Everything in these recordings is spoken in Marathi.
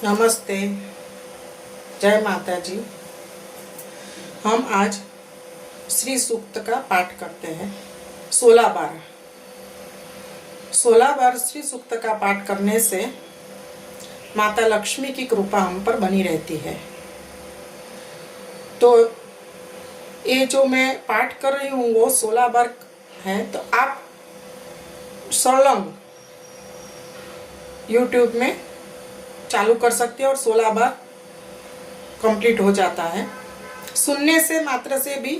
नमस्ते, जय माता जी। हम आज श्री सूक्त का पाठ करते हैं 16 बार। 16 बार श्री सूक्त का पाठ करने से माता लक्ष्मी की कृपा हम पर बनी रहती है। तो ये जो मैं पाठ कर रही हूँ वो 16 बार है, तो आप सलंग YouTube में चालू कर सकते हैं और 16 बार कंप्लीट हो जाता है। सुनने से मात्र से भी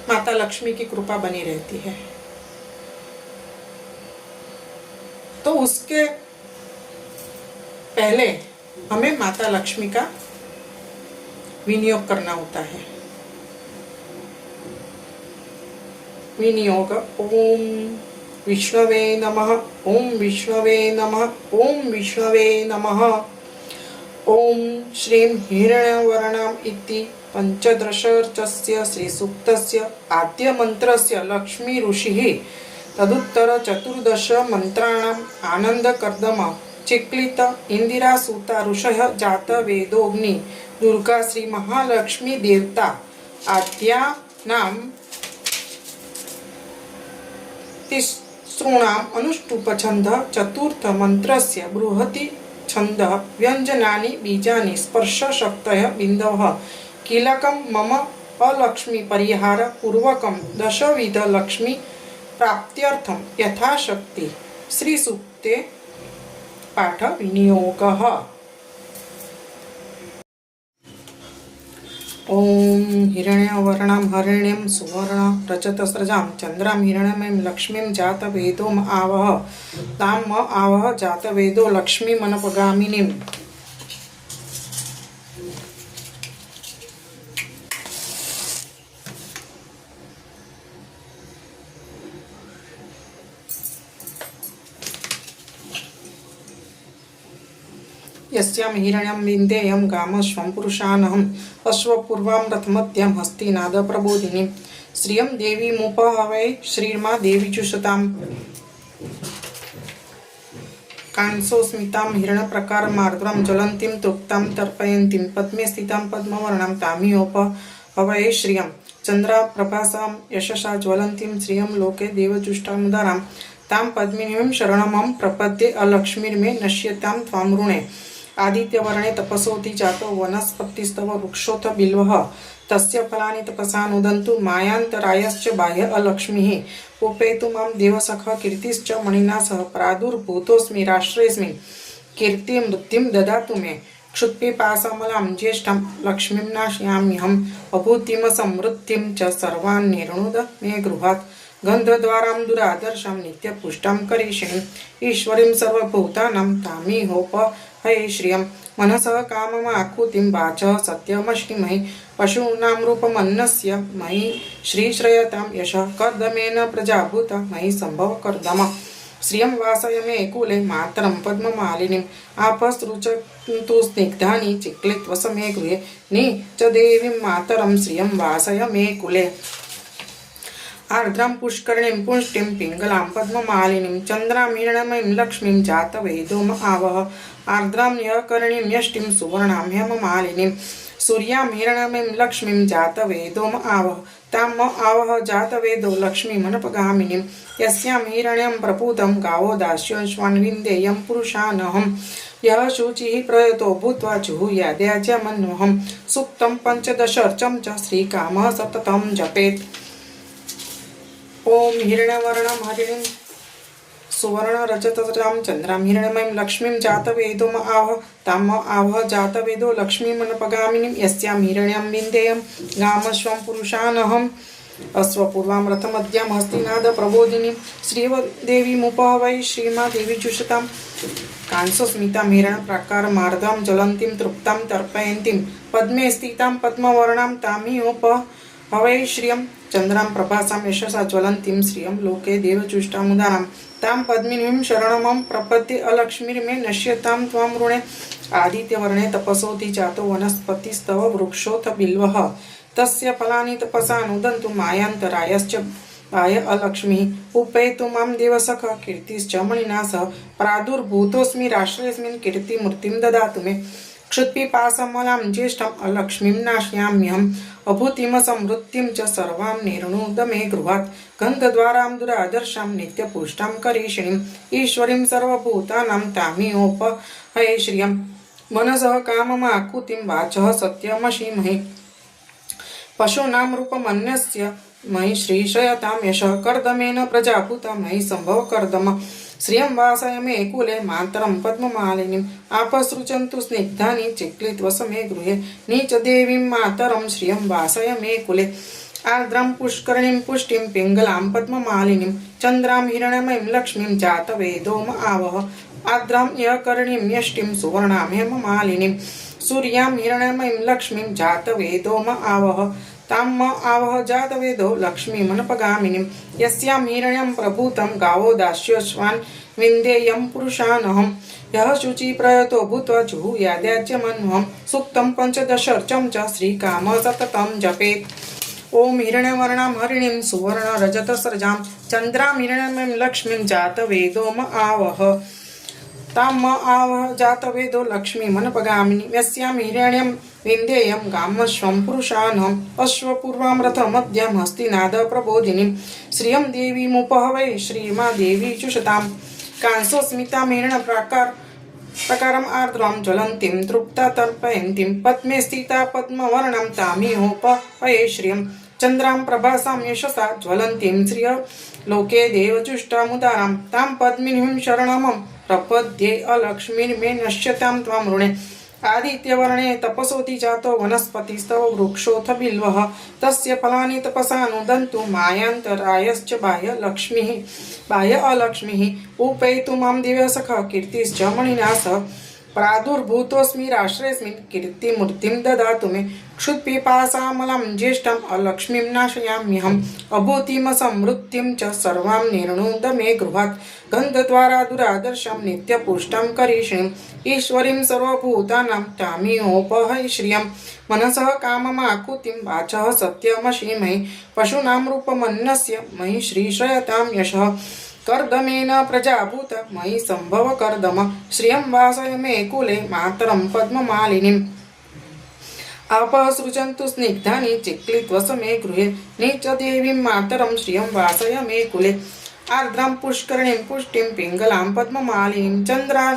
माता लक्ष्मी की कृपा बनी रहती है। तो उसके पहले हमें माता लक्ष्मी का विनियोग करना होता है। विनियोग ओम विष्णवे नमः, ओम विष्णवे नमः, ओम विष्णवे नमः। ओम श्रीं हिरण्यवर्णाम् इति पंचदशर्चस्य श्रीसूक्तस्य आद्यमन्त्रस्य लक्ष्मी ऋषिः तदुत्तर चतुर्दश मंत्राणाम् आनन्दकर्दम चिक्लित इंदिरासूता ऋषयः जात वेदोग्नि दुर्गा श्री महालक्ष्मी देवता आद्यानां तिसॄणाम् अनुष्टुप छंद चतुर्थ मंत्रस्य बृहति छंद व्यंजनानि बीजानि स्पर्श शक्तय बिंदवः कीलकं मम अलक्ष्मी परिहार पूर्वकं दशविध लक्ष्मी प्राप्त्यर्थं यथाशक्ति श्री सूक्ते पाठ विनियोगः। ओम हिरण्यवर्णां हरिणीं सुवर्ण रजतस्रजां चंद्रां हिरण्यमयीं लक्ष्मीं जातवेदोम आवह ताम आवह जातवेदो लक्ष्मीमनपगामिनीम्। यस्यां हिरण्यं विन्देयं गामश्वं पुरुषानहम् अश्वपूर्वां रथमद्यं हस्तिनाद प्रबोधिनीं श्रियं देवीमुपहवै श्रीर्मा देवी जुषताम्। कांसोस्मितां हिरण्यप्रकारमार्द्रां ज्वलन्तीं तृप्तां तर्पयन्तीं पद्मे स्थितां पद्मवर्णां तामियोपहवै श्रियं चन्द्रप्रभासां यशसा ज्वलन्तीं श्रियं लोके देवजुष्टामुदारां तां पद्मिनीं शरणमहं प्रपद्ये अलक्ष्मीर्मे नश्यतां त्वां ऋणे। आदित्यवर्णे तपसोति जातो वनस्पतिस्तव वृक्षोऽथ बिल्वः तस्य फलानि तपसा नुदन्तु मायान्तरायश्च बाह्य अलक्ष्मीः। उपेतु मां देवसखः कीर्तिश्च मणिना सह प्रादुर्भूतोऽस्मि राष्ट्रेऽस्मिन् कीर्तिं वृद्धिं ददातु मे। क्षुत्पिपासामलां ज्येष्ठां लक्ष्मीं नाशयाम्यहम् अभूतिं समृद्धिं च सर्वान् निर्णुद मे गृहात्। गन्धद्वारां दुरादर्शां नित्यपुष्टां करीषिणीम् ईश्वरीं सर्वभूतानां तामिहोपहये श्रियं मनसः काममाकुतिं वाचः सत्यमश्नुमहि पशूनां रूपमन्नस्य मयि श्रीश्रयतां यशः कर्दमेन प्रजाभूता मयि सम्भव कर्दम। श्रियं वासय मे कुले मातरं पद्ममालिनीम् आपसृजन्तु स्निग्धानि चिक्लित्वसमे गृहे नि च देवीं मातरं श्रियं वासय मे कुले। आर्द्रां पुष्करणीं पुष्टिं पिङ्गलां पद्ममालिनीं चन्द्रां हिरण्मयीं लक्ष्मीं जातवेदोम आवह आर्द्रां यकर्णीं यष्टिं सुवर्णां हेममालिनीं सूर्यां हिरण्मयीं लक्ष्मीं जातवेदोम आवह ताम आवह जातवेदो लक्ष्मीमनपगामिनीं। यस्यां हिरण्यं प्रपूतं गावो दास्योऽश्वान् विन्देयं पुरुषानहम् यः शुचिः प्रयतो भूत्वा जुहुयाद्याज्यमन्वहम् सूक्तं पंचदशर्चं च श्रीकामः सततं जपेत्। ओम हिरण्यवर्णं हरिणीं सुवर्ण रजतस्रजां चंद्रां हिरण्मयीं लक्ष्मीं जातवेदोम आवह ताम आवह जातवेदो लक्ष्मीमनपगामिनीं। यस्यां हिरण्यं विन्देयं गामश्वं पुरुषानहम् अश्वपूर्वां रथमद्यां हस्तिनाद प्रबोधिनीं श्रीदेवीमुपहवै श्रीमा देवी जुषतां। कांसोस्मितां हिरण्यप्रकारमार्द्रां ज्वलन्तीं तृप्तां तर्पयन्तीं पद्मे स्थितां पद्मवर्णां तामिहोपहवै श्रियं चन्द्रां प्रभासां यशसा ज्वलन्तीं श्रियं लोके देवजुष्टामुदारां तां पद्मिनीं शरणमहं प्रपद्ये अलक्ष्मीर्मे नश्यतां त्वां ऋणे। आदित्यवर्णे तपसोति जातो वनस्पतिस्तव वृक्षोऽथ बिल्वः तस्य फलानि तपसा नुदन्तु मायान्तरायश्च बाह्य अलक्ष्मीः उपेतु मां देवसख कीर्तिश्च मणिना सह प्रादुर्भूतोऽस्मि राष्ट्रेऽस्मिन् कीर्तिमूर्तिं ददातु मे क्षुत्पिपासमलां ज्येष्ठम् अलक्ष्मीं नाशयाम्यहम् अभूतिम समृद्धिं च सर्वां निर्णुद मे गृहात् गन्धद्वारां दुरादर्शां नित्यपुष्टां करीषिणीम् ईश्वरीं सर्वभूतानां तामियोपहये श्रियं मनसः काममाकुतिं वाचः सत्यमशीमहि पशूनां रूपमन्यस्य मयि श्रीशयतां यशः कर्दमेन प्रजाभूता मयि सम्भव कर्दम श्रियं वासय मे कुले मातरं पद्ममालिनीम् आपसृजन्तु स्निग्धानि चिक्लित्वसमे गृहे नीचदेवीं मातरं श्रियं वासय मे कुले आर्द्रां पुष्करणीं पुष्टिं पिङ्गलां पद्ममालिनीं चन्द्रां हिरण्यमयीं लक्ष्मीं जातवेदोम आवह आर्द्रां यकर्णीं यष्टिं सुवर्णां हेममालिनीं सूर्यां हिरण्यमयीं लक्ष्मीं जातवेदोम आवह ताम आवह जातवेदो लक्ष्मीमनपगामिनीं यस्यां हिरण्यं प्रभूतं गावो दास्यश्वान् विन्देयं पुरुषानहं यः शुचिप्रयतो भूत्वा जुहुयाद्याज्यमन्वहं सूक्तं पञ्चदशर्चं च श्रीकाम सततं जपेत् ॐ हिरण्यवर्णां हरिणीं सुवर्णरजतसृजां चन्द्रां हिरण्यमयीं लक्ष्मीं जातवेदोम आवह ताम आवह जातवेदो लक्ष्मीमनपगामिनी यस्यां हिरण्यं विन्देयं गामश्वं पुरुषानहम् अश्वपूर्वां रथमद्यां हस्तिनाद प्रबोधिनीं श्रियं देवीमुपहवै श्रीमा देवी चुषतां कांसोस्मितां हिरण्यप्रकारम् आर्द्रां ज्वलन्तीं तृप्ता तर्पयन्तीं पद्मे स्थिता पद्मवर्णां तामिहोपहये श्रियं चन्द्रां प्रभासां यशसा ज्वलन्तीं श्रिय लोके देवचुष्टामुदारां तां पद्मिनीं शरणमं प्रपद्ये अलक्ष्मीर्मे नश्यतां त्वां ऋणे आदित्यवर्णे तपसोति जातो वनस्पतिस्तव वृक्षोऽथ बिल्वः तस्य फलानि तपसा नुदन्तु मायान्तरायश्च बाह्य अलक्ष्मीः उपेतु मां दिव्यसखः कीर्तिश्च मणिना सह प्रादुर्भूतोऽस्मि राष्ट्रेऽस्मिन् कीर्तिमूर्तिं ददातु मे क्षुत्पिपासामलं ज्येष्ठम् अलक्ष्मीं नाशयाम्यहम् अभूतिम समृद्धिं च सर्वां निर्णुद मे गृहात् गन्धद्वारा दुरादर्शं नित्यपुष्टां करीषिणीम् ईश्वरीं सर्वभूतानां तामियोपहये श्रियं मनसः काममाकुतिं वाचः सत्यमशीमहि पशूनां रूपमन्यस्य मयि श्रीशयतां यशः कर्दमेन प्रजाभूत मयि सम्भव कर्दम श्रियं वासय मे कुले मातरं पद्ममालिनीम् आपसृजन्तु स्निग्धानि चिक्लित्वसमे गृहे नीचदेवीं मातरं श्रियं वासय मे कुले आर्द्रां पुष्करणीं पुष्टिं पिङ्गलां पद्ममालिनीं चन्द्रां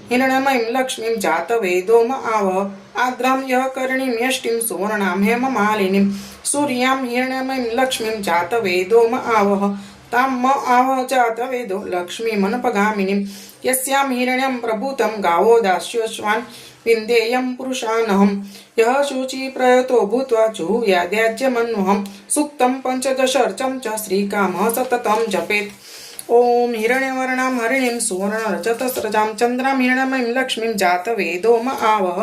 हिरण्यमयीं लक्ष्मीं जातवेदोम आवह आर्द्रां यकर्णीं यष्टिं सुवर्णां हेममालिनीं सूर्यां हिरण्यमयीं लक्ष्मीं जातवेदोम आवह ताम आवह जातवेदो लक्ष्मीमनपगामिनीं यस्यां हिरण्यं प्रभूतं गावो दास्यश्वान् विन्देयं पुरुषानहं यः शुचिप्रयतो भूत्वा जुहुयाद्याज्यमन्वहं सूक्तं पञ्चदशर्चं च श्रीकामः सततं जपेत् ॐ हिरण्यवर्णां हरिणीं सुवर्णरजतस्रजां चन्द्रां हिरण्यमयीं लक्ष्मीं जातवेदोम आवह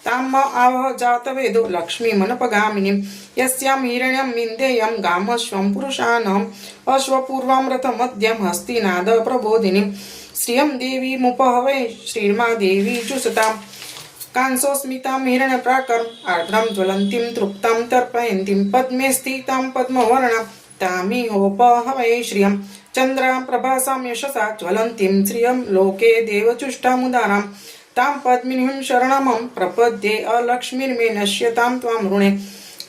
ताम आवह जातवेदो लक्ष्मीमनपगामिनीं यस्यां हिरण्यं विन्देयं गामश्वं पुरुषानहम् अश्वपूर्वां रथमद्यां हस्तिनाद प्रबोधिनीं श्रियं देवीमुपहवै श्रीमा देवी चुषतां कांसोस्मितां हिरण्यप्राकारम् आर्द्रां ज्वलन्तीं तृप्तां तर्पयन्तीं पद्मे स्थितां पद्मवर्णां तामिहोपहवये श्रियं चन्द्रां प्रभासां यशसा ज्वलन्तीं श्रियं लोके देवचुष्टामुदारां तां पद्मिनीं शरणमं प्रपद्ये अलक्ष्मीर्मे नश्यतां त्वां ऋणे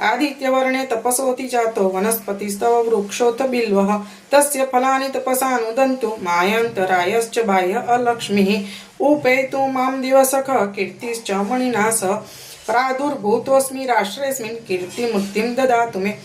आदित्यवर्णे तपसोति जातो वनस्पतिस्तव वृक्षोऽथ बिल्वः तस्य फलानि तपसा नुदन्तु मायान्तरायश्च बाह्य अलक्ष्मीः उपेतु मां दिवसखः कीर्तिश्च मणिना सह प्रादुर्भूतोऽस्मि राष्ट्रेऽस्मिन् कीर्तिमूर्तिं ददातु मे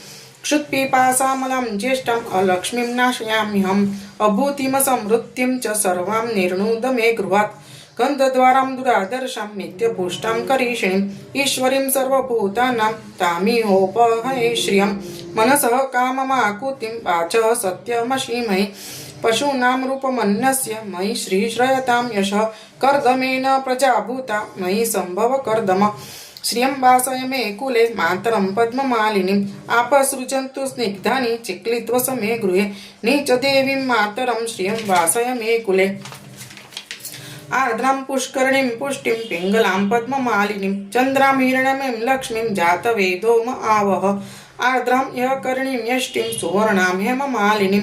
क्षुत्पिपासामलं ज्येष्ठम् अलक्ष्मीं नाशयाम्यहम् अभूतिम समृद्धिं च सर्वां निर्णुद मे गृहात् गन्धद्वारां दुरादर्शां नित्यपुष्टां करीषिणीम् ईश्वरीं सर्वभूतानां तामिहोपहये श्रियं मनसः काममाकुतिं वाचः सत्यमशीमहि पशूनां रूपमन्यस्य मयि श्रीश्रयतां यशः कर्दमेन प्रजाभूता मयि सम्भव कर्दम श्रियं वासय मे कुले मातरं पद्ममालिनीम् आपसृजन्तु स्निग्धानि चिक्लित्वसमे गृहे नीचदेवीं मातरं श्रियं वासय मे कुले आर्द्रां पुष्करणीं पुष्टिं पिङ्गलां पद्ममालिनीं चन्द्रां हिरण्यमयीं लक्ष्मीं जातवेदोम आवह आर्द्रां यः करणीं यष्टिं सुवर्णां हेममालिनीं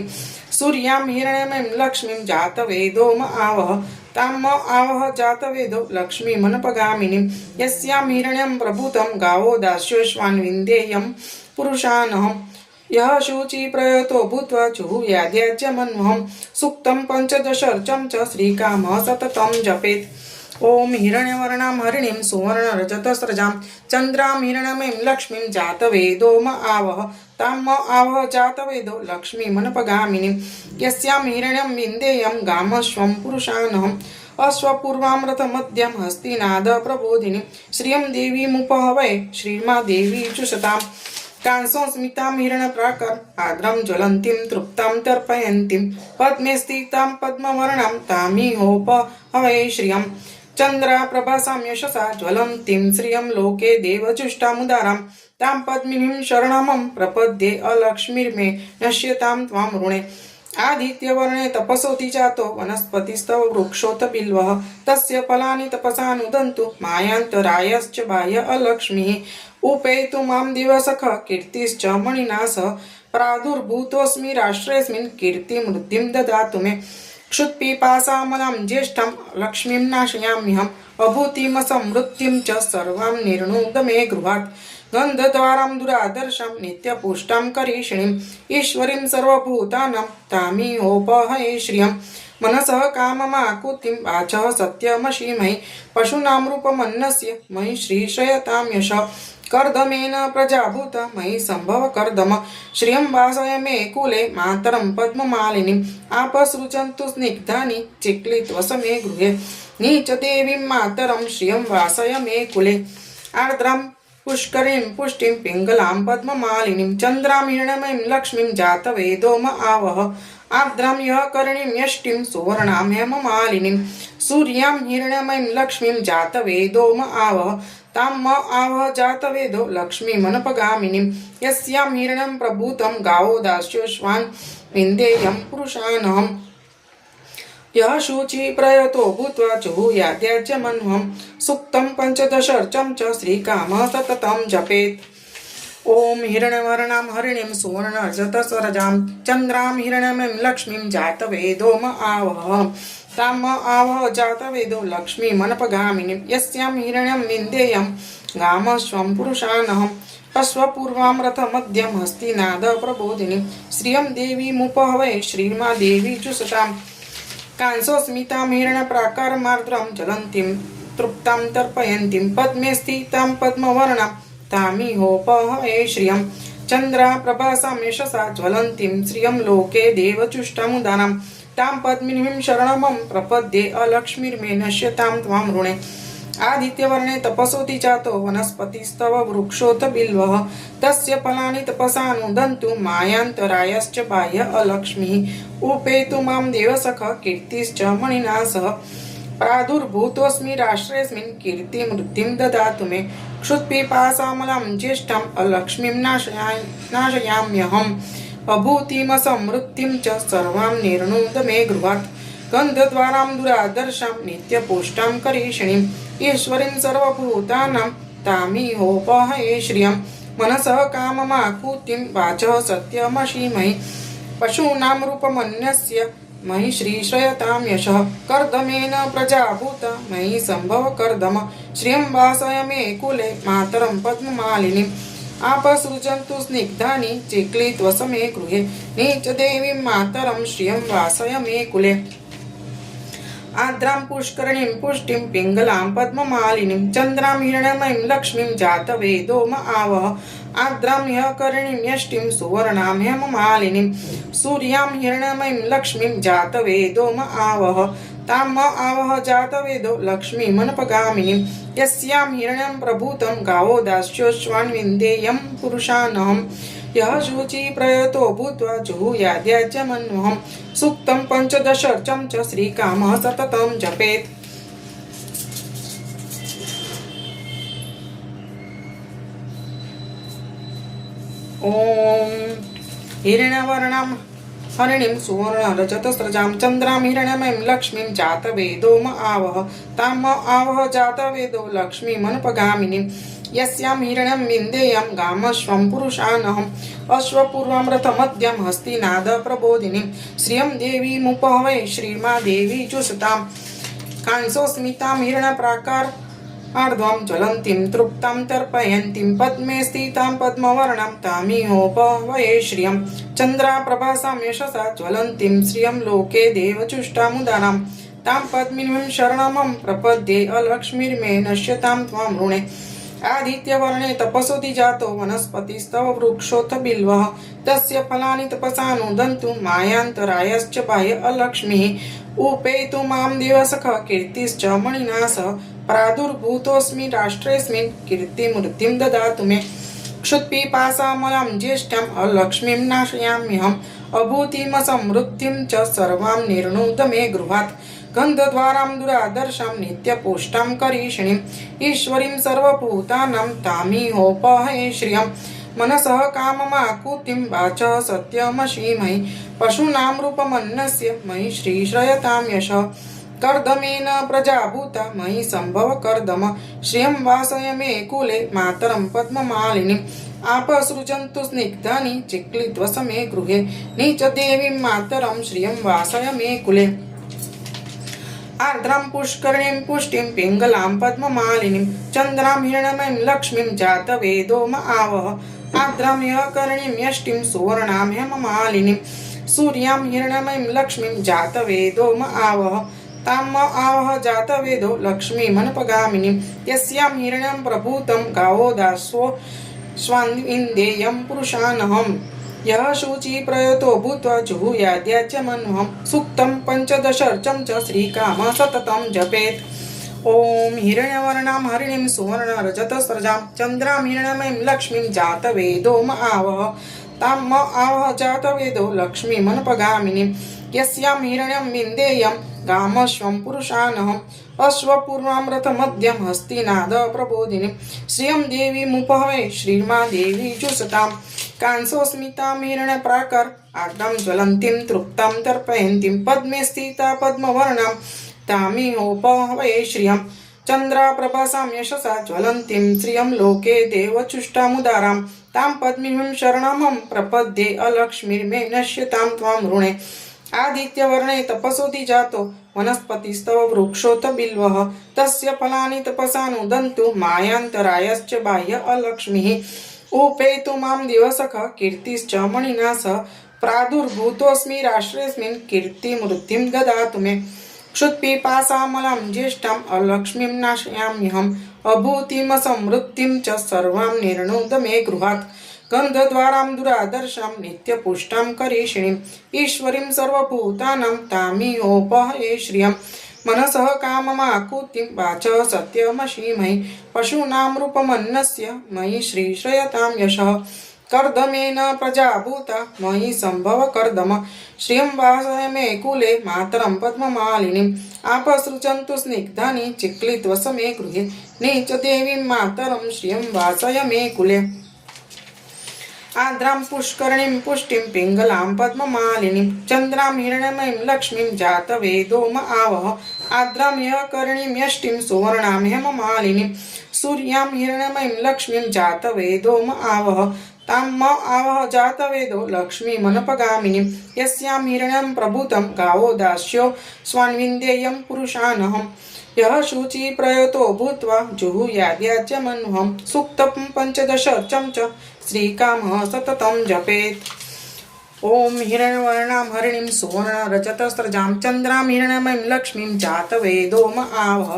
सूर्यां हिरण्यमयीं लक्ष्मीं जातवेदो म आवह तां म आवह जातवेदो लक्ष्मीमनपगामिनीं यस्यां हिरण्यं प्रभूतं गावो दास्योश्वान् विन्देयं पुरुषानहम् यः शुचि प्रयतो भूत्वा जुहुयाद्याज्यमन्वहं सूक्तं पञ्चदशर्चं च श्रीकामः सततं जपेत्। ओम हिरण्यवर्णां हरिणीं सुवर्णरजतस्रजां चन्द्रां हिरण्यमयीं लक्ष्मीं जातवेदो म आवह तां म आवह जातवेदो लक्ष्मीमनपगामिनीं यस्यां हिरण्यं विन्देयं गामश्वं पुरुषानहम् अश्वपूर्वां रथमध्यं हस्तिनाद प्रबोधिनीं श्रियं देवीमुपहवै श्रीमा देवी चुषताम् कांसं स्मितां हिरण्यप्राकार आर्द्रं ज्वलन्तीं तृप्तां तर्पयन्तीं पद्मे स्थितां पद्मवर्णां तामिहोपहवै श्रियं चन्द्रा प्रभासां यशसा ज्वलन्तीं श्रियं लोके देवजुष्टामुदारां तां पद्मिनीं शरणमं प्रपद्ये अलक्ष्मीर्मे नश्यतां त्वां ऋणे आदित्यवर्णे तपसोऽति जातो वनस्पतिस्तव वृक्षोऽथ बिल्वः तस्य फलानि तपसा नुदन्तु मायान्तरायश्च बाह्य अलक्ष्मीः उपेतु मां दिवसख कीर्तिश्च मणिना सह प्रादुर्भूतोऽस्मि राष्ट्रेऽस्मिन् कीर्तिमृद्धिं ददातु मे क्षुत्पिपासामलां ज्येष्ठां लक्ष्मीं नाशयाम्यहम् अभूतिमसमृद्धिं च सर्वां निर्णुद मे गृहात् गन्धद्वारां दुरादर्शां नित्यपुष्टां करीषिणीं ईश्वरीं सर्वभूतानां तामिहोपहये श्रियं मनसः काममाकुतिं वाचः सत्यमशीमहि पशूनां रूपमन्नस्य मयि श्रीशयतां यशः कर्दमेन प्रजाभूत मयि सम्भव कर्दम श्रियं वासय मे कुले मातरं पद्ममालिनीम् आपसृजन्तु स्निग्धानि चिक्लित्वसमे गृहे नीचदेवीं मातरं श्रियं वासय मे कुले आर्द्रां पुष्करीं पुष्टिं पिङ्गलां पद्ममालिनीं चन्द्रां हिरण्यमयीं लक्ष्मीं जातवेदो म आवह आर्द्रां यः करणीं यष्टिं सुवर्णां हेममालिनीं सूर्यां हिरण्यमयीं लक्ष्मीं जातवेदो म आवह तां म आवह जातवेदो लक्ष्मीमनपगामिनीं यस्यां हिरण्यं प्रभूतं गावो दास्योश्वान् विन्देयं पुरुषानहम् यः शुचि प्रयतो भूत्वा जुहुयाद्याज्यमन्वहं सूक्तं पञ्चदशर्चं च श्रीकामः सततं जपेत्। ओम हिरण्यवर्णां हरिणीं सुवर्णरजतस्रजां चन्द्रां हिरण्यमयीं लक्ष्मीं जातवेदो म आवह तां म आवह जातवेदो लक्ष्मीमनपगामिनीं यस्यां हिरण्यं विन्देयं गामश्वं पुरुषानहम् अश्वपूर्वां रथमध्यं हस्तिनाद प्रबोधिनीं श्रियं देवीमुपहवै श्रीमा देवी चुषताम् कांसोस्मितां हिरण्यप्राकारमार्द्रं ज्वलन्तीं तृप्तां तर्पयन्तीं पद्मे स्थितां पद्मवर्णां तामिहोपहये श्रियं चन्द्रा प्रभासां यशसा ज्वलन्तीं श्रियं लोके देवचुष्टामुदानां तां पद्मिनीं शरणमं प्रपद्ये अलक्ष्मीर्मे नश्यतां त्वां ऋणे आदित्यवर्णे तपसोऽति जातो वनस्पतिस्तव वृक्षोऽथ बिल्वः तस्य फलानि तपसा नुदन्तु मायान्तरायश्च बाह्य अलक्ष्मीः उपेतु मां देवसख कीर्तिश्च मणिना सह प्रादुर्भूतोऽस्मि राष्ट्रेऽस्मिन् कीर्तिमृद्धिं ददातु मे क्षुत्पिपासामलां ज्येष्ठाम् अलक्ष्मीं नाशयाम्यहम् अभूतिमसमृद्धिं च सर्वां निर्णुद मे गृहात् गन्धद्वारां दुरादर्शां नित्यपुष्टां करीषिणीं ईश्वरीं सर्वभूतानां तामिहोपहये श्रियं मनसः काममाकुतिं वाचः सत्यमशीमहि पशूनां रूपमन्यस्य मयि श्रीश्रयतां यशः कर्दमेन प्रजाभूत मयि सम्भव कर्दम श्रियं वासय मे कुले मातरं पद्ममालिनीम् आपसृजन्तु स्निग्धानि चिक्लित्वसमे गृहे नीचदेवीं मातरं श्रियं वासय मे कुले आर्द्रां पुष्करणीं पुष्टिं पिङ्गलां पद्ममालिनीं चन्द्रां हिरण्यमयीं लक्ष्मीं जातवेदो म आवह आर्द्रां यः करणीं यष्टिं सुवर्णां हेममालिनीं सूर्यां हिरण्यमयीं लक्ष्मीं जातवेदो म आवह तां म आवह जातवेदो लक्ष्मीमनपगामिनीं यस्यां हिरण्यं प्रभूतं गावो दास्योश्वान् विन्देयं पुरुषानहम् यः शुचि प्रयतो भूत्वा जुहुयाद्याज्यमन्वहं सूक्तं पञ्चदशर्चं च श्रीकामः सततं जपेत्। ओम हिरण्यवर्णां हरिणीं सुवर्णरजतस्रजां चन्द्रां हिरण्यमयीं लक्ष्मीं जातवेदो म आवह तां म आवह जातवेदो लक्ष्मीमनपगामिनीं यस्यां हिरण्यं विन्देयं गामश्वं पुरुषानहम् अश्वपूर्वं रथमध्यं हस्तिनाद प्रबोधिनीं श्रियं देवीमुपहवै श्रीमादेवी जुषतां कांसोस्मितां हिरण्यप्राकार अर्ध्वं ज्वलन्तीं तृप्तां तर्पयन्तीं पद्मे स्थितां पद्मवर्णां तामिहोपहवये श्रियं चन्द्राप्रभासां यशसा ज्वलन्तीं श्रियं लोके देवचुष्टामुदारां तां पद्मिनीं शरणमं प्रपद्ये अलक्ष्मीर्मे नश्यतां त्वां ऋणे आदित्यवर्णे तपसोति जातो वनस्पतिस्तव वृक्षोऽथ बिल्वः तस्य फलानि तपसानुदन्तु मायान्तरायश्च बाह्य अलक्ष्मीः उपेतु मां दिवसख कीर्तिश्च मणिना सह प्रादुर्भूतोऽस्मि राष्ट्रेऽस्मिन् कीर्तिमूर्तिं ददातु मे क्षुत्पिपासामलां ज्येष्ठ्याम् अलक्ष्मीं नाशयाम्यहम् अभूतिमसमृद्धिं च सर्वां निर्णुत मे गृहात् गन्धद्वारां दुरादर्शां नित्यपुष्टां करीषिणीम् ईश्वरीं सर्वभूतानां तामिहोपहये श्रियं मनसः काममाकुतिं वाचः सत्यमशीमहि पशूनां रूपमन्नस्य मयि श्रीश्रयतां यशः कर्दमेन प्रजाभूता मयि सम्भव कर्दम श्रियं वासय मे कुले मातरं पद्ममालिनीम् आपसृजन्तु स्निग्धानि चिक्लित्वस मे गृहे नीचदेवीं मातरं श्रियं वासय मे कुले आर्द्रां पुष्करिणीं पुष्टिं पिङ्गलां पद्ममालिनीं चन्द्रां हिरण्मयीं लक्ष्मीं जातवेदो म आवह आर्द्रां यकर्णीं यष्टिं सुवर्णां हेममालिनीं सूर्यां हिरण्मयीं लक्ष्मीं जातवेदो म आवह ताम आवह जातवेदो लक्ष्मीमनपगामिनीं यस्यां हिरण्यं प्रभूतं गावो दासो स्वान्विन्देयं पुरुषानहम् यः शुचि प्रयतो भूत्वा जुहुयाद्याच्यमन्वहं सूक्तं पञ्चदशर्चं च श्रीकामः सततं जपेत् ॐ हिरण्यवर्णां हरिणीं सुवर्णरजतस्रजां चन्द्रां हिरण्मयीं लक्ष्मीं जातवेदो म आवह तां म आवह जातवेदो लक्ष्मीमनपगामिनीं यस्यां हिरण्यं विन्देयं गामश्वं पुरुषानहम् अश्वपूर्वां रथमध्यं हस्तिनाद प्रबोधिनीं श्रियं देवीमुपहवै श्रीमादेवी जुषतां कांसोस्मितां हिरण्यप्राकार आर्द्रां ज्वलन्तीं तृप्तां तर्पयन्तीं पद्मे स्थिता पद्मवर्णां तामिहोपहवये श्रियं चन्द्राप्रभासां यशसा ज्वलन्तीं श्रियं लोके देवचुष्टामुदारां तां पद्मिनीं शरणमं प्रपद्ये अलक्ष्मीर्मे नश्यतां त्वां ऋणे आदित्यवर्णे तपसोति जातो वनस्पतिस्तव वृक्षोऽथ बिल्वः तस्य फलानि तपसानुदन्तु मायान्तरायश्च बाह्य अलक्ष्मीः उपेतु मां दिवसख कीर्तिश्च मणिना सह प्रादुर्भूतोऽस्मि राष्ट्रेऽस्मिन् कीर्तिमूर्तिं ददातु मे क्षुत्पिपासामलां ज्येष्ठाम् अलक्ष्मीं नाशयाम्यहम् अभूतिमसमृद्धिं च सर्वां निर्णुत मे गृहात् गन्धद्वारां दुरादर्शां नित्यपुष्टां करीषिणीम् ईश्वरीं सर्वभूतानां तामिहोपहये श्रियं मनसः काममाकुतिं वाचः सत्यमशीमहि पशूनां रूपमन्नस्य मयि श्रीश्रयतां यशः कर्दमेन प्रजाभूता मयि सम्भव कर्दम श्रियं वासय मे कुले मातरं पद्ममालिनीम् आपसृजन्तु स्निग्धानि चिक्लित्वस मे गृहे नीचदेवीं मातरं श्रियं वासय मे कुले आर्द्रां पुष्करिणीं पुष्टिं पिङ्गलां पद्ममालिनीं चन्द्रां हिरण्मयीं लक्ष्मीं जातवेदो म आवह आर्द्रां यकर्णीं यष्टिं सुवर्णां हेममालिनीं सूर्यां हिरण्मयीं लक्ष्मीं जातवेदो म आवह तां म आवह जातवेदो लक्ष्मीमनपगामिनीं यस्यां हिरण्यं प्रभूतं गावो दास्यो स्वान्विन्देयं पुरुषानहम् यः शुचि प्रयतो भूत्वा जुहुयाद्याच्यमन्वहं सूक्तं पञ्चदशर्चं च श्रीकामः सततं जपेत् ॐ हिरण्यवर्णां हरिणीं सुवर्णरजतस्रजां चन्द्रां हिरण्मयीं लक्ष्मीं जातवेदो म आवह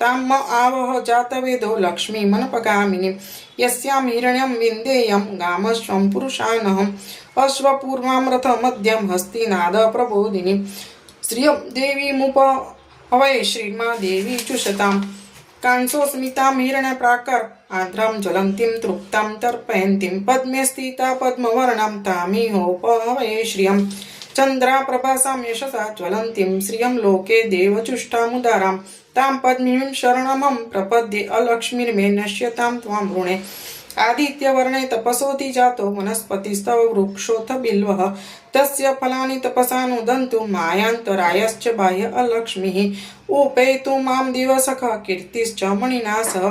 तां म आवह जातवेदो लक्ष्मीमनपगामिनीं यस्यां हिरण्यं विन्देयं गामश्वं पुरुषानहम् अश्वपूर्वां रथमध्यं हस्तिनाद प्रबोधिनीं श्रियं देवीमुपहवये श्रीमादेवी जुषतां कांसोस्मितां हिरण्यप्राकार आर्द्रां ज्वलन्तीं तृप्तां तर्पयन्तीं पद्मे स्थिता पद्मवर्णां तामिहोपहवये श्रियं चन्द्राप्रभासां यशसा ज्वलन्तीं श्रियं लोके देवचुष्टामुदारां तां पद्मिनीं शरणमं प्रपद्ये अलक्ष्मीर्मे नश्यतां त्वां ऋणे आदित्यवर्णे तपसोति जातो वनस्पतिस्तव वृक्षोऽथ बिल्वः तस्य फलानि तपसानुदन्तु मायान्तरायश्च बाह्य अलक्ष्मीः उपेतु मां दिवसख कीर्तिश्च मणिना सह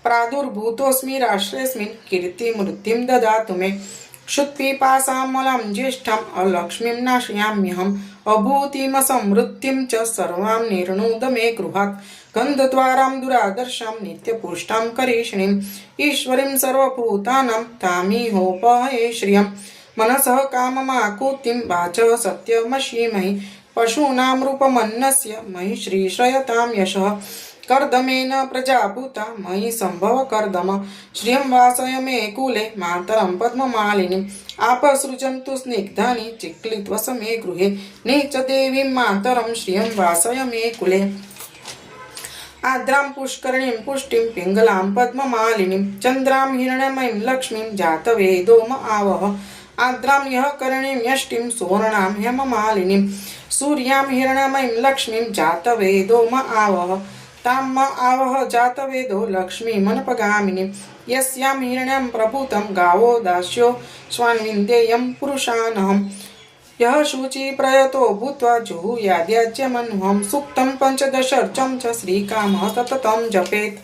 प्रादुर्भूतोऽस्मि राष्ट्रेऽस्मिन् कीर्तिमृद्धिं ददातु मे क्षुत्पिपासामलं ज्येष्ठम् अलक्ष्मीं नाशयाम्यहम् अभूतिमसमृद्धिं च सर्वां निर्णुद मे गृहात् गन्धद्वारां दुरादर्शां नित्यपुष्टां करीषिणीम् ईश्वरीं सर्वभूतानां तामिहोपहये श्रियं मनसः काममाकुतिं वाचः सत्यमशीमहि पशूनां रूपमन्नस्य मयि श्रीश्रयतां यशः कर्दमेन प्रजाभूता मयि सम्भव कर्दम श्रियं वासय मे कुले मातरं पद्ममालिनीम् आपसृजन्तु स्निग्धानि चिक्लित्वस मे गृहे नीच देवीं मातरं श्रियं वासय मे कुले आद्रां पुष्करणीं पुष्टिं पिङ्गलां पद्ममालिनीं चन्द्रां हिरण्मयीं लक्ष्मीं जातवेदो म आवह आद्रां यः करणीं यष्टिं सुवर्णां हेममालिनीं सूर्यां हिरण्मयीं लक्ष्मीं जातवेदो म आवह तां म आवह जातवेदो लक्ष्मीमनपगामिनीं यस्यां हिरण्यं प्रभूतं गावो दास्यो स्वान्विन्देयं पुरुषानहम् यः शुचि प्रयतो भूत्वा जुहुयाद्याज्यमन्वहं सूक्तं पञ्चदशर्चं च श्रीकामः सततं जपेत्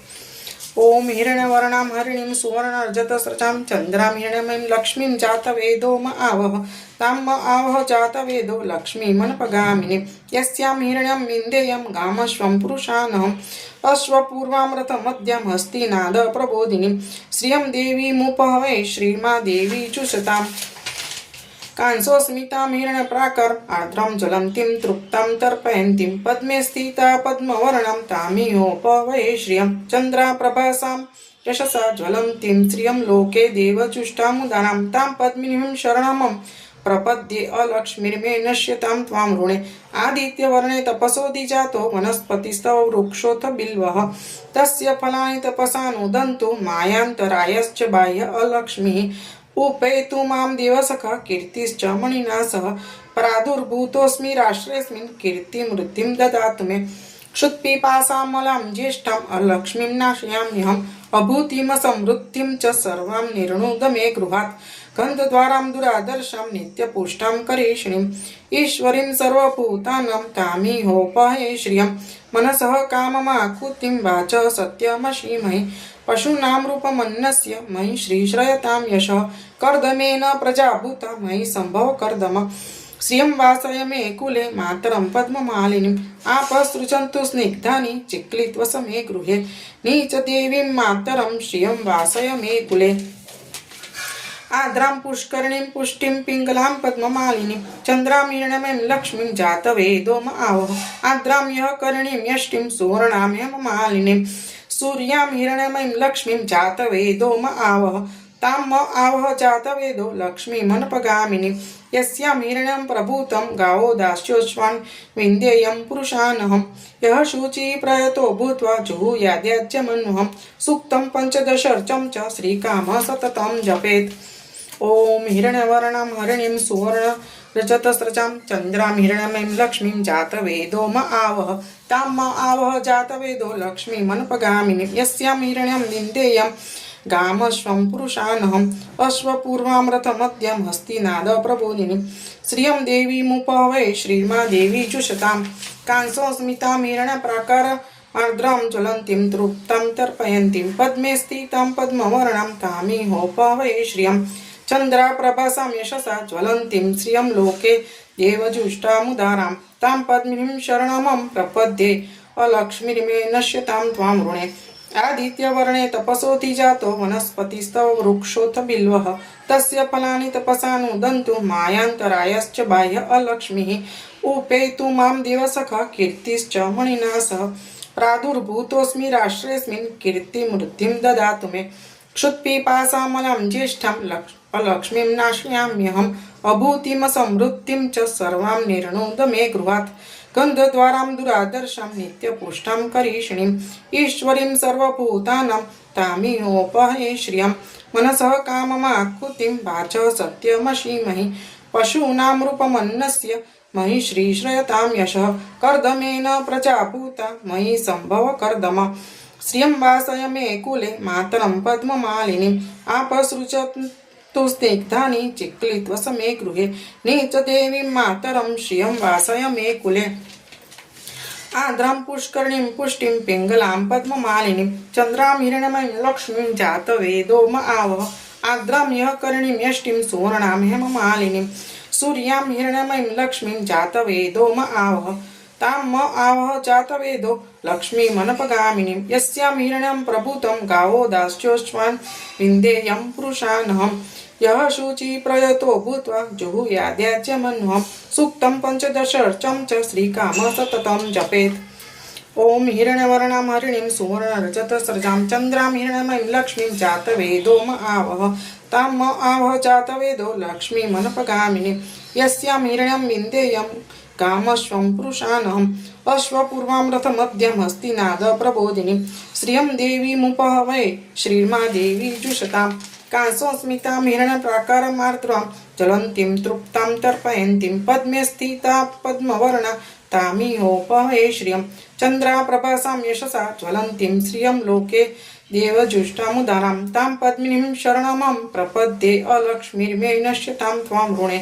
ॐ हिरण्यवर्णां हरिणीं सुवर्णरजतस्रजां चन्द्रां हिरण्मयीं लक्ष्मीं जातवेदो म आवह तां म आवह जातवेदो लक्ष्मीमनपगामिनीं यस्यां हिरण्यं विन्देयं गामश्वं पुरुषानहम् अश्वपूर्वां रथमद्यं हस्तिनाद प्रबोधिनीं श्रियं देवीमुपहवे श्रीमा देवी चुषताम् कांसोस्मितां हिरण्यप्राकार आर्द्रं ज्वलन्तीं तृप्तां तर्पयन्तीं पद्मे स्थिता पद्मवर्णं तामिहोपवये श्रियं चन्द्राप्रभासां यशसा ज्वलन्तीं श्रियं लोके देवचुष्टामुदानां तां पद्मिनीं शरणमं प्रपद्ये अलक्ष्मीर्मे नश्यतां त्वां ऋणे आदित्यवर्णे तपसोऽधिजातो वनस्पतिस्तव वृक्षोऽथ बिल्वः तस्य फलानि तपसानुदन्तु मायान्तरायश्च बाह्य अलक्ष्मीः उपेतु मां दिवसखः कीर्तिश्च मणिना सह प्रादुर्भूतोऽस्मि राष्ट्रेऽस्मिन् कीर्तिमृद्धिं ददातु मे क्षुत्पिपासामलां ज्येष्ठाम् अलक्ष्मीं नाशयाम्यहम् अभूतिमसमृद्धिं च सर्वां निर्णुद मे गृहात् गन्धद्वारां दुरादर्शां नित्यपुष्टां करीषिणीम् ईश्वरीं सर्वभूतानां तामिहोपहये श्रियं मनसः काममाकुतिं वाचः सत्यमशीमहि पशूनां रूपमन्नस्य मयि श्रीश्रयतां यशः कर्दमेन प्रजाभूता मयि सम्भव कर्दम श्रियं वासय मे कुले मातरं पद्ममालिनीम् आपसृजन्तु स्निग्धानि चिक्लित्वस मे गृहे नीच देवीं मातरं श्रियं वासय मे कुले आद्रां पुष्करणीं पुष्टिं पिङ्गलां पद्ममालिनीं चन्द्रां हिरण्मयीं लक्ष्मीं जातवेदो म आवह आद्रां यः करणीं यष्टिं सुवर्णां हेममालिनीं सूर्यां हिरण्मयीं लक्ष्मीं जातवेदो म आवह तां म आवह जातवेदो लक्ष्मीमनपगामिनीं यस्यां हिरण्यं प्रभूतं गावो दास्योश्वान् विन्देयं पुरुषानहम् यः शुचि प्रयतो भूत्वा जुहुयाद्याज्यमन्वहं सूक्तं पञ्चदशर्चं च श्रीकामः सततं जपेत् ॐ हिरण्यवर्णां हरिणीं सुवर्ण रजतस्रजां चन्द्रां हिरण्मयीं लक्ष्मीं जातवेदो म आवह तां म आवह जातवेदो लक्ष्मीमनपगामिनीं यस्यां हिरण्यं विन्देयं गामश्वं पुरुषानहम् अश्वपूर्वां रथमद्यं हस्तिनाद प्रबोधिनीं श्रियं देवीमुपहवे श्रीमा देवी चुषतां कांसोस्मितां हिरण्यप्राकार आर्द्रां ज्वलन्तीं तृप्तां तर्पयन्तीं पद्मे स्थितां पद्मवर्णां तामिहोपहवे श्रियं चन्द्राप्रभासां यशसा ज्वलन्तीं श्रियं लोके देवजुष्टामुदारां तां पद्मिनीं शरणमं प्रपद्ये अलक्ष्मीर्मे नश्यतां त्वां ऋणे आदित्यवर्णे तपसोऽधिजातो वनस्पतिस्तव वृक्षोऽथ बिल्वः तस्य फलानि तपसानुदन्तु मायान्तरायश्च बाह्य अलक्ष्मीः उपेतु मां दिवसखः कीर्तिश्च मणिना सह प्रादुर्भूतोऽस्मि राष्ट्रेऽस्मिन् कीर्तिमृद्धिं ददातु मे क्षुत्पिपासामलां ज्येष्ठां अलक्ष्मीं नाशयाम्यहम् अभूतिमसमृद्धिं च सर्वां निर्णुद मे गृहात् गन्धद्वारां दुरादर्शां नित्यपुष्टां करीषिणीम् ईश्वरीं सर्वभूतानां तामिहोपहये श्रियं मनसः काममाकुतिं वाचः सत्यमशीमहि पशूनां रूपमन्नस्य मयि श्रीश्रयतां यशः कर्दमेन प्रजाभूता मयि सम्भव कर्दम श्रियं वासय मे कुले मातरं पद्ममालिनीम् आपसृजन्तु स्निग्धानि चिक्लित्वस मे गृहे नीच देवीं मातरं श्रियं वासय मे कुले आर्द्रां पुष्करिणीं पुष्टिं पिङ्गलां पद्ममालिनीं चन्द्रां हिरण्मयीं लक्ष्मीं जातवेदो म आवह आर्द्रां यः करिणीं यष्टिं सुवर्णां हेममालिनीं सूर्यां हिरण्मयीं लक्ष्मीं जातवेदो म आवह तां म आवह जातवेदो लक्ष्मीमनपगामिनीं यस्यां हिरण्यं प्रभूतं गावो दास्योश्वान् विन्देयं पुरुषानहम् यः शुचि प्रयतो भूत्वा जुहुयाद्याच्यमन्वं सूक्तं पञ्चदशर्चं च श्रीकाम सततं जपेत् ॐ हिरण्यवर्णां हरिणीं सुवर्णरजतस्रजां चन्द्रां हिरण्मयीं लक्ष्मीं जातवेदो म आवह तां म आवह जातवेदो लक्ष्मीमनपगामिनीं यस्यां हिरण्यं विन्देयं कामश्वं पुरुषानहम् अश्वपूर्वां रथमध्यं हस्तिनाद प्रबोधिनीं श्रियं देवीमुपहवै श्रीर्मा देवी जुषताम् कांसोस्मितां हिरण्यप्राकारमार्द्रां ज्वलन्तीं तृप्तां तर्पयन्तीं पद्मे स्थिता पद्मवर्णा तामिहोपहवे श्रियं चन्द्राप्रभासां यशसा ज्वलन्तीं श्रियं लोके देवजुष्टामुदारां तां पद्मिनीं शरणमं प्रपद्ये अलक्ष्मीर्मे नश्यतां त्वां ऋणे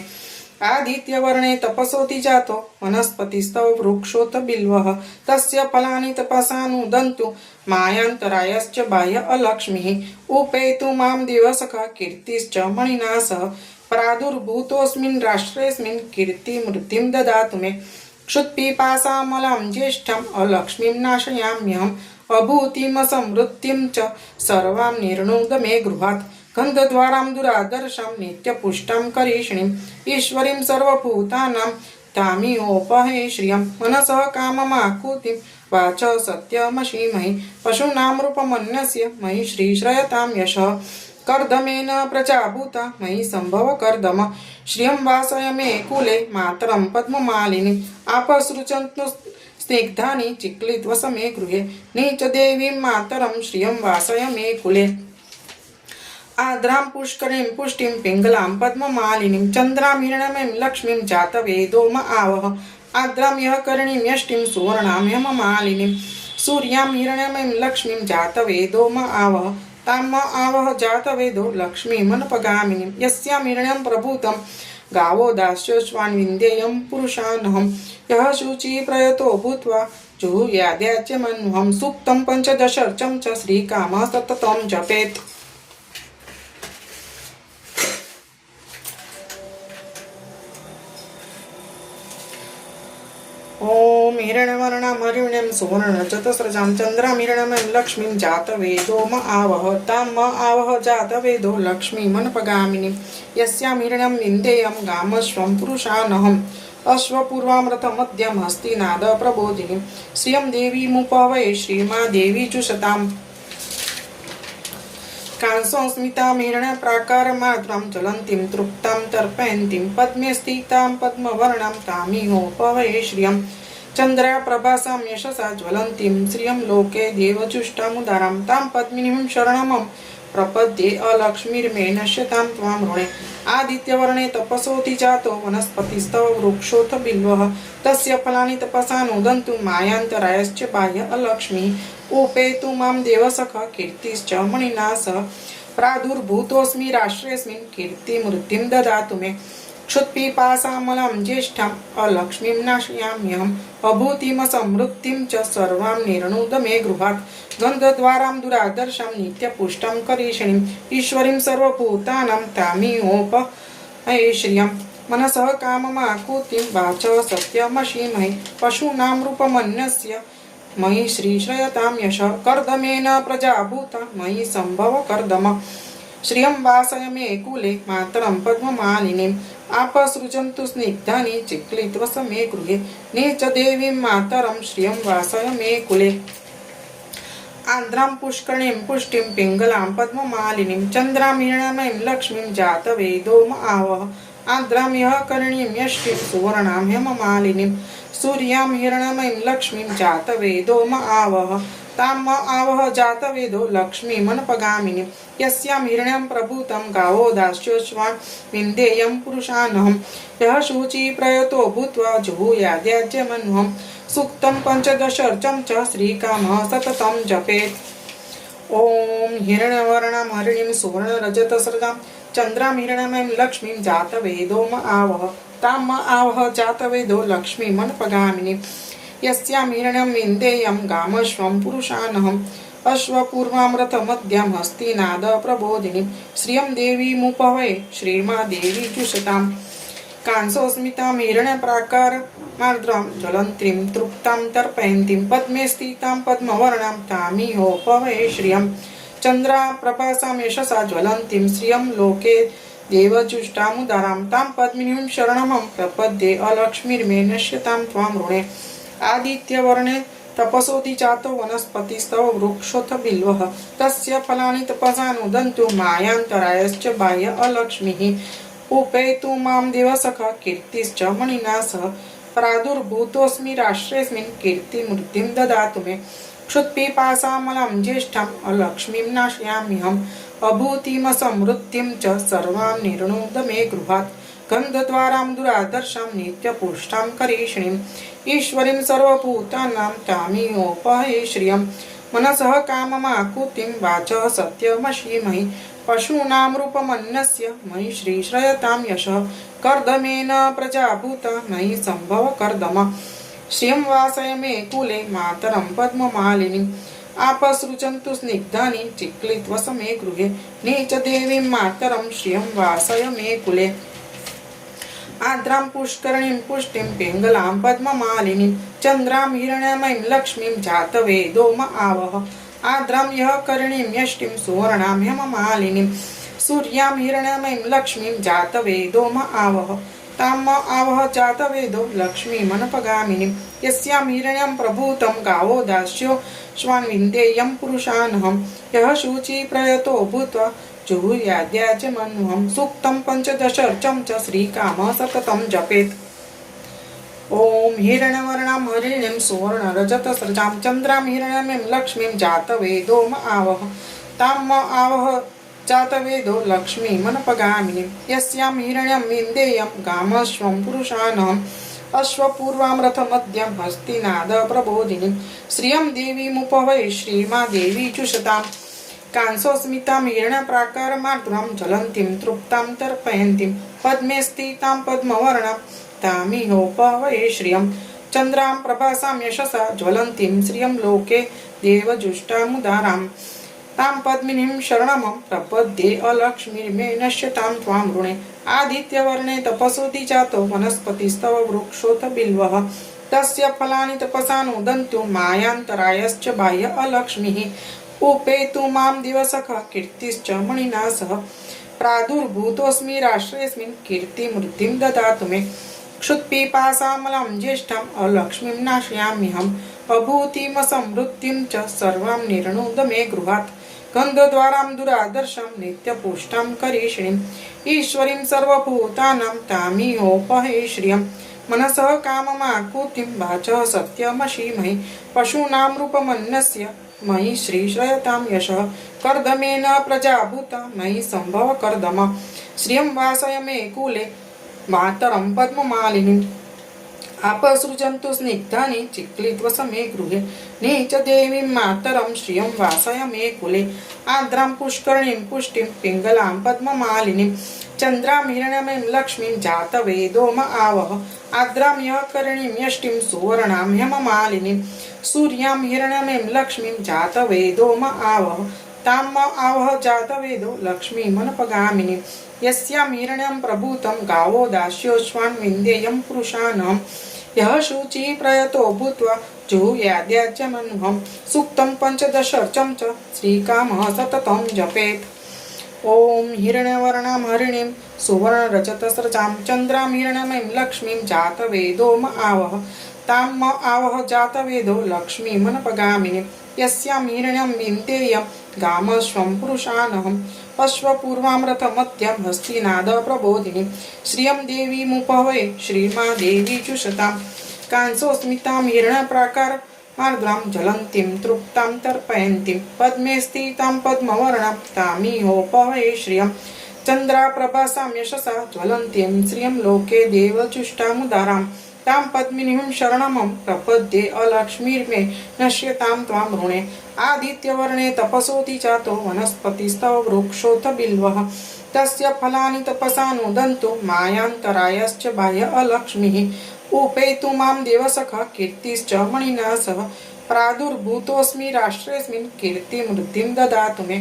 आदित्यवर्णे तपसोति जातो वनस्पतिस्तव वृक्षोत बिल्वः तस्य फलानि तपसानुदन्तु मायान्तरायश्च बाह्य अलक्ष्मीः उपेतु मां दिवसखा कीर्तिश्च मणिना सह प्रादुर्भूतोऽस्मिन् राष्ट्रेऽस्मिन् कीर्तिमृद्धिं ददातु मे क्षुत्पिपासामलां ज्येष्ठम् अलक्ष्मीं नाशयाम्यहम् अभूतिमसमृद्धिं च सर्वां निर्णुद मे गृहात् गन्धद्वारां दुरादर्शं नित्यपुष्टां करीषिणीं ईश्वरीं सर्वभूतानां तामिहोपहे श्रियं मनसः काममाकुतिं वाच सत्यमशीमहि पशूनां रूपमन्यस्य मयि श्रीश्रयतां यशः कर्दमेन प्रजाभूता मयि सम्भव कर्दम श्रियं वासय मे कुले मातरं पद्ममालिनीम् आपसृजन्तु स्निग्धानि चिक्लित्वस मे गृहे नीचदेवीं मातरं श्रियं वासय मे कुले आर्द्रां पुष्करीं पुष्टिं पिङ्गलां पद्ममालिनीं चन्द्रां हिरण्मयीं लक्ष्मीं जातवेदो म आवह आर्द्रां यः करिणीं यष्टिं सुवर्णां हेममालिनीं सूर्यां हिरण्मयीं लक्ष्मीं जातवेदो म आवह तां म आवह जातवेदो लक्ष्मीमनपगामिनीं यस्यां हिरण्यं प्रभूतं गावो दास्योश्वान् विन्देयं पुरुषानहम् यः शुचि प्रयतो भूत्वा जुहुयाद्याच्यमन्वहं सूक्तं पञ्चदशर्चं च श्रीकामः सततं जपेत् ॐ हिरण्यवर्णां हरिणीं सुवर्णरजतस्रजां चन्द्रां हिरण्मयीं लक्ष्मीं जातवेदो म आवह तां म आवह जातवेदो लक्ष्मीमनपगामिनीं यस्यां हिरण्यं विन्देयं गामश्वं पुरुषानहम् अश्वपूर्वां रथमध्यं हस्तिनाद प्रबोधिनीं श्रियं देवीमुपहवै श्रीर्मा देवी जुषताम् कांसोस्मितां हिरण्यप्राकारमार्द्रां ज्वलन्तीं तृप्तां तर्पयन्तीं पद्मे स्थितां पद्मवर्णां तामिहोपहवे श्रियं चन्द्राप्रभासां यशसा ज्वलन्तीं श्रियं लोके देवजुष्टामुदारां तां पद्मिनीं शरणमं प्रपद्ये अलक्ष्मीर्मे नश्यतां त्वां ऋणे आदित्यवर्णे तपसोति जातो वनस्पतिस्तव वृक्षोऽथ बिल्वः तस्य फलानि तपसानुदन्तु मायान्तरायश्च बाह्य अलक्ष्मीः उपेतु मां देवसखा कीर्तिश्च मणिना सह प्रादुर्भूतोऽस्मि राष्ट्रेऽस्मिन् कीर्तिमृद्धिं ददातु मे क्षुत्पिपासामलां ज्येष्ठाम् अलक्ष्मीं नाशयाम्यहम् अभूतिमसमृद्धिं च सर्वां निर्णुद मे गृहात् गन्धद्वारां दुरादर्शं नित्यपुष्टां करीषिणीम् ईश्वरीं सर्वभूतानां तामिहोपहे श्रियं मनसः काममाकुतिं वाच सत्यमशीमहि पशूनां रूपमन्यस्य मयि श्रीश्रयतां यशः कर्दमेन प्रजाभूता मयि सम्भव कर्दम श्रियं वासय मे कुले मातरं पद्ममालिनीम् आपसृजन्तु स्निग्धानि चिक्लित्वस मे गृहे नीचदेवीं मातरं श्रियं वासय मे कुले आर्द्रां पुष्करीं पुष्टिं पिङ्गलां पद्ममालिनीं चन्द्रां हिरण्मयीं लक्ष्मीं जातवेदो म आवह आर्द्रां यः करिणीं यष्टिं सुवर्णां हेममालिनीं सूर्यां हिरण्मयीं लक्ष्मीं जातवेदो म आवह तां म आवह जातवेदो लक्ष्मीमनपगामिनीं यस्यां हिरण्यं प्रभूतं गावो दास्योश्वान् विन्देयं पुरुषानहम् यः शुचि प्रयतो भूत्वा जुहुयाद्याच्यमन्वहम् सूक्तं पञ्चदशर्चं च श्रीकामः सततं जपेत् ॐ हिरण्यवर्णां हरिणीं सुवर्णरजतस्रजां चन्द्रां हिरण्मयीं लक्ष्मीं जातवेदो म आवह तां म आवह जातवेदो लक्ष्मीमनपगामिनीं यस्यां हिरण्यं विन्देयं गामश्वं पुरुषानहम् अश्वपूर्वां रथमध्यं हस्तिनाद प्रबोधिनीं श्रियं देवीमुपवै श्रीर्मा देवी जुषताम् कांसोऽस्मितां हिरण्यप्राकारमार्द्रां ज्वलन्तीं तृप्तां तर्पयन्तीं पद्मे स्थितां पद्मवर्णां तामिहोपवै श्रियं चन्द्राप्रभासां यशसा ज्वलन्तीं श्रियं लोके देवजुष्टामुदारां तां पद्मिनीं शरणमहं प्रपद्ये अलक्ष्मीर्मे नश्यतां त्वां ऋणे आदित्यवर्णे तपसोऽधि जातो वनस्पतिस्तव वृक्षोऽथ बिल्वः तस्य फलानि तपसा नुदन्तु मायान्तरायश्च बाह्य अलक्ष्मीः उपेतु मां दिवसखा कीर्तिश्च मणिना सह प्रादुर्भूतोऽस्मि राष्ट्रेऽस्मिन् कीर्तिमूर्तिं ददातु मे क्षुत्पिपासामलं ज्येष्ठाम् अलक्ष्मीं नाशयाम्यहम् अभूतिमसमृद्धिं च सर्वां निर्णोद मे गृहात् गन्धद्वारां दुरादर्शां नित्यपुष्टां करीषिणीम् ईश्वरीं सर्वभूतानां तामिहोपहे श्रियं मनसः काममाकुतिं वाचः सत्यमशीमहि पशूनां रूपमन्यस्य मयि श्रीश्रयतां यशः कर्दमेन प्रजाभूता मयि सम्भव कर्दम श्रियं वासय मे कुले मातरं पद्ममालिनीम् आपसृजन्तु स्निग्धानि चिक्लित्वस मे गृहे नीचदेवीं मातरं श्रियं वासय मे कुले आर्द्रां पुष्करणीं पुष्टिं पिङ्गलां पद्ममालिनीं चन्द्रां हिरण्यमयीं लक्ष्मीं जातवेदो म आवह आर्द्रां यः करणीं यष्टिं सुवर्णां हेममालिनीं सूर्यां हिरण्यमयीं लक्ष्मीं जातवेदो म आवह तां म आवह जातवेदो लक्ष्मीमनपगामिनीं यस्यां हिरण्यं प्रभूतं गावो दास्यो श्वान्विन्देयं पुरुषानहं यः शुचिप्रयतो भूत्वा जुहुयाद्याचमन्वहं सूक्तं पञ्चदशर्चं च श्रीकामः सततं जपेत् ॐ हिरण्यवर्णां हरिणीं सुवर्णरजतसृजां चन्द्रां हिरण्यमयीं लक्ष्मीं जातवेदो म आवह तां म आवह जातवेदो लक्ष्मीमनपगामिनीं यस्यां हिरण्यं विन्देयं गामश्वं पुरुषानहम् अश्वपूर्वां रथमध्यं हस्तिनाद प्रबोधिनीं श्रियं देवीमुपवै श्रीमा देवी जुषताम् कांसोऽस्मितां हिरण्यप्राकारमार्द्रां ज्वलन्तीं तृप्तां तर्पयन्तीं पद्मे स्थितां पद्मवर्णां तामिहोपवै श्रियं चन्द्रां प्रभासां यशसा ज्वलन्तीं श्रियं लोके देवजुष्टामुदारां तां पद्मिनीं शरणमहं प्रपद्ये अलक्ष्मीर्मे नश्यतां त्वां ऋणे आदित्यवर्णे तपसोऽधि जातो वनस्पतिस्तव वृक्षोऽथ बिल्वः तस्य फलानि तपसा नुदन्तु मायान्तरायश्च बाह्य अलक्ष्मीः उपेतु मां दिवसखा कीर्तिश्च मणिना सह प्रादुर्भूतोऽस्मि राष्ट्रेऽस्मिन् कीर्तिमूर्तिं ददातु मे क्षुत्पिपासामलं ज्येष्ठाम् अलक्ष्मीं नाशयाम्यहम् अभूतिमसमृद्धिं च सर्वां निर्णोद मे गृहात् गन्धद्वारां दुरादर्शां नित्यपुष्टां करीषिणीम् ईश्वरीं सर्वभूतानां तामिहोपहे श्रियं मनसः काममाकुतिं वाचः सत्यमशीमहि पशूनां रूपमन्यस्य मयि श्रीश्रयतां यशः कर्दमेन प्रजाभूता मयि सम्भव कर्दम श्रियं वासय मे कुले मातरं पद्ममालिनीम् आपसृजन्तु स्निग्धानि चिक्लित्वस मे गृहे नीचदेवीं मातरं श्रियं वासय मे कुले आर्द्रां पुष्करणीं पुष्टिं पिङ्गलां पद्ममालिनीं चन्द्रां हिरण्यमयीं लक्ष्मीं जातवेदो म आवह आर्द्रां यः करणीं यष्टिं सुवर्णां हेममालिनीं सूर्यां हिरण्यमयीं लक्ष्मीं जातवेदो म आवह तां म आवह जातवेदो लक्ष्मीमनपगामिनीं यस्यां हिरण्यं प्रभूतं गावो दास्योश्वान् विन्देयं पुरुषानहं यः शुचिः प्रयतो भूत्वा जुहुयाद्याचमन्वहं सूक्तं पञ्चदशर्चं च श्रीकामः सततं जपेत् ॐ हिरण्यवर्णां हरिणीं सुवर्णरजतसृजां चन्द्रां हिरण्यमयीं लक्ष्मीं जातवेदो म आवह तां म आवह जातवेदो लक्ष्मीमनपगामिनीं यस्यां हिरण्यं विन्देयं गामश्वं पुरुषानहम् अश्वपूर्वां रथमध्यं हस्तिनाद प्रबोधिनीं श्रियं देवीमुपवै श्रीमा देवी जुषतां कांसोऽस्मितां हिरण्यप्राकारमार्द्रां ज्वलन्तीं तृप्तां तर्पयन्तीं पद्मे स्थितां पद्मवर्णां तामिहोपवै श्रियं चन्द्राप्रभासां यशसा ज्वलन्तीं श्रियं लोके देवजुष्टामुदारां तां पद्मिनीं शरणमहं प्रपद्ये अलक्ष्मीर्मे नश्यतां त्वां ऋणे आदित्यवर्णे तपसोऽधि जातो वनस्पतिस्तव वृक्षोऽथ बिल्वः तस्य फलानि तपसा नुदन्तु मायान्तरायश्च बाह्य अलक्ष्मीः उपेतु मां देवसखः कीर्तिश्च मणिना सह प्रादुर्भूतोऽस्मि राष्ट्रेऽस्मिन् कीर्तिमृद्धिं ददातु मे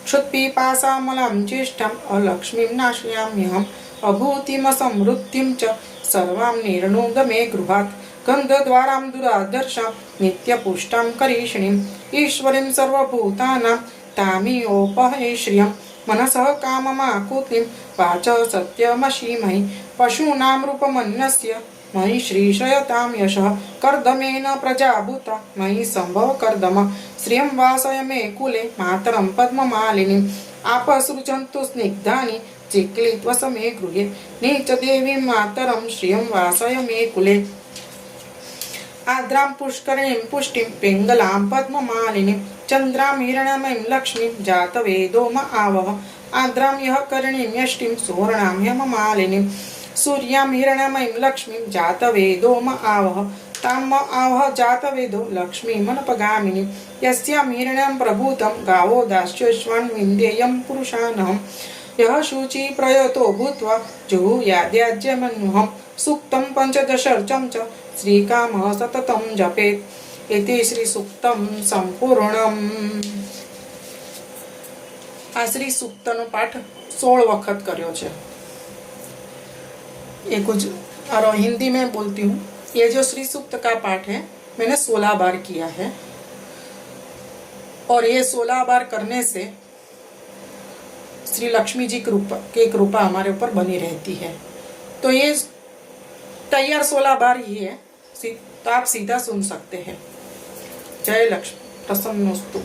क्षुत्पिपासामलां ज्येष्ठाम् अलक्ष्मीं नाशयाम्यहम् अभूतिमसमृद्धिं च सर्वां निर्णुद मे गृहात् गन्धद्वारां दुरादर्शां नित्यपुष्टां करीषिणीम् ईश्वरीं सर्वभूतानां तामियोपहे श्रियं मनसः काममाकुतिं वाच सत्यमशीमहि पशूनां रूपमन्यस्य मयि श्रीशयतां यशः कर्दमेन प्रजाभूता मयि सम्भव कर्दम श्रियं वासय मे कुले मातरं पद्ममालिनीम् आपसृजन्तु स्निग्धानि चिक्लित्वस मे गृहे नीचदेवीं मातरं श्रियं वासय मे कुले आद्रां पुष्करिणीं पुष्टिं पिङ्गलां पद्ममालिनीं चन्द्रां हिरण्मयीं लक्ष्मीं जातवेदो म आवह आद्रां यः करिणीं यष्टिं सुवर्णां हेममालिनीं सूर्यां हिरण्मयीं लक्ष्मीं जातवेदो म आवह तां म आवह जातवेदो लक्ष्मीमनपगामिनीं यस्यां हिरण्यं प्रभूतं गावो दास्यश्वान् विन्देयं पुरुषानहम् यः शुचि प्रयतो भूत्वा जुहुयाद्याज्यमन्युहं सूक्तं पंचदशर्चं च श्रीकामः सततं जपेत् इति श्री सूक्तं संपूर्णम्। आ श्री सूक्तનો પાઠ 16 વખત કર્યો છે। ये कुछ और हिंदी में बोलती हूँ। ये जो श्री सूक्त का पाठ है मैंने 16 बार किया है और ये 16 बार करने से श्री लक्ष्मी जी की कृपा हमारे ऊपर बनी रहती है। तो ये तैयार 16 बार ही है, तो आप सीधा सुन सकते हैं। जय लक्ष्मी प्रसन्नोस्तु।